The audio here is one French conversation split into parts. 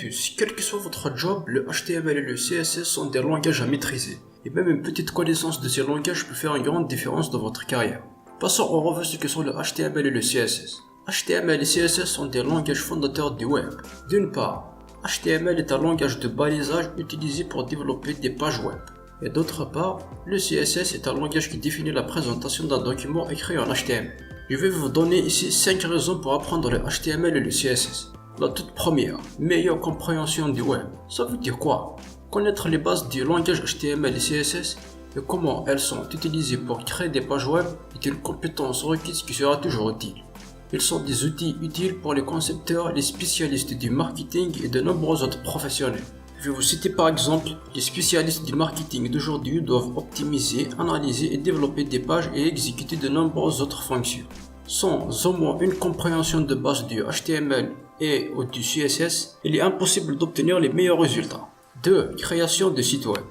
tous, quel que soit votre job, le HTML et le CSS sont des langages à maîtriser. Et même une petite connaissance de ces langages peut faire une grande différence dans votre carrière. Passons en revue ce que sont le HTML et le CSS. HTML et CSS sont des langages fondateurs du web. D'une part, HTML est un langage de balisage utilisé pour développer des pages web. Et d'autre part, le CSS est un langage qui définit la présentation d'un document écrit en HTML. Je vais vous donner ici 5 raisons pour apprendre le HTML et le CSS. La toute première, meilleure compréhension du web. Ça veut dire quoi? Connaître les bases du langage HTML et CSS et comment elles sont utilisées pour créer des pages web est une compétence requise qui sera toujours utile. Ils sont des outils utiles pour les concepteurs, les spécialistes du marketing et de nombreux autres professionnels. Je vais vous citer par exemple, les spécialistes du marketing d'aujourd'hui doivent optimiser, analyser et développer des pages et exécuter de nombreuses autres fonctions. Sans au moins une compréhension de base du HTML et ou du CSS, il est impossible d'obtenir les meilleurs résultats. 2. Création de sites web.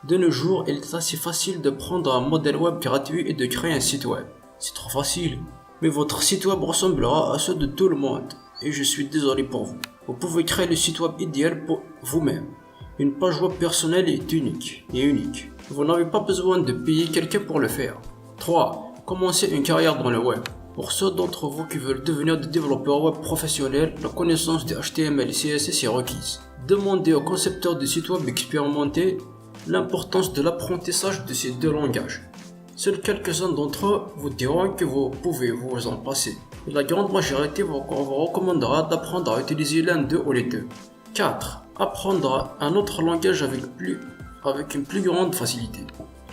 De nos jours, il est assez facile de prendre un modèle web gratuit et de créer un site web. C'est trop facile. Mais votre site web ressemblera à ceux de tout le monde. Et je suis désolé pour vous. Vous pouvez créer le site web idéal pour vous-même. Une page web personnelle est unique. Vous n'avez pas besoin de payer quelqu'un pour le faire. 3. Commencer une carrière dans le web. Pour ceux d'entre vous qui veulent devenir des développeurs web professionnels, la connaissance de HTML et CSS est requise. Demandez aux concepteurs de sites web expérimentés l'importance de l'apprentissage de ces deux langages. Seuls quelques-uns d'entre eux vous diront que vous pouvez vous en passer. Et la grande majorité vous recommandera d'apprendre à utiliser l'un d'eux ou les deux. 4. Apprendre un autre langage avec une plus grande facilité.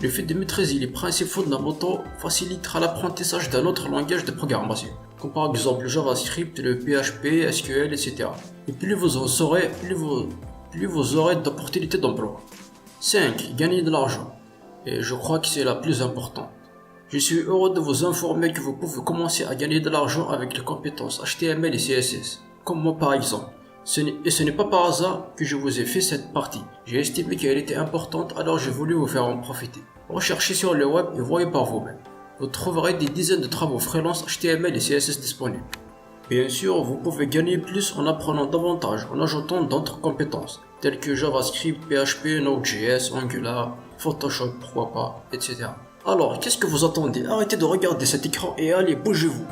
Le fait de maîtriser les principes fondamentaux facilitera l'apprentissage d'un autre langage de programmation, comme par exemple le JavaScript, le PHP, SQL, etc. Et plus vous en saurez, plus vous aurez d'opportunités d'emploi. 5. Gagner de l'argent. Et je crois que c'est la plus importante. Je suis heureux de vous informer que vous pouvez commencer à gagner de l'argent avec les compétences HTML et CSS, comme moi par exemple. Ce n'est pas par hasard que je vous ai fait cette partie. J'ai estimé qu'elle était importante, alors j'ai voulu vous faire en profiter. Recherchez sur le web et voyez par vous-même. Vous trouverez des dizaines de travaux freelance HTML et CSS disponibles. Bien sûr, vous pouvez gagner plus en apprenant davantage, en ajoutant d'autres compétences, telles que JavaScript, PHP, Node.js, Angular, Photoshop, pourquoi pas, etc. Alors, qu'est-ce que vous attendez? Arrêtez de regarder cet écran et allez, bougez-vous!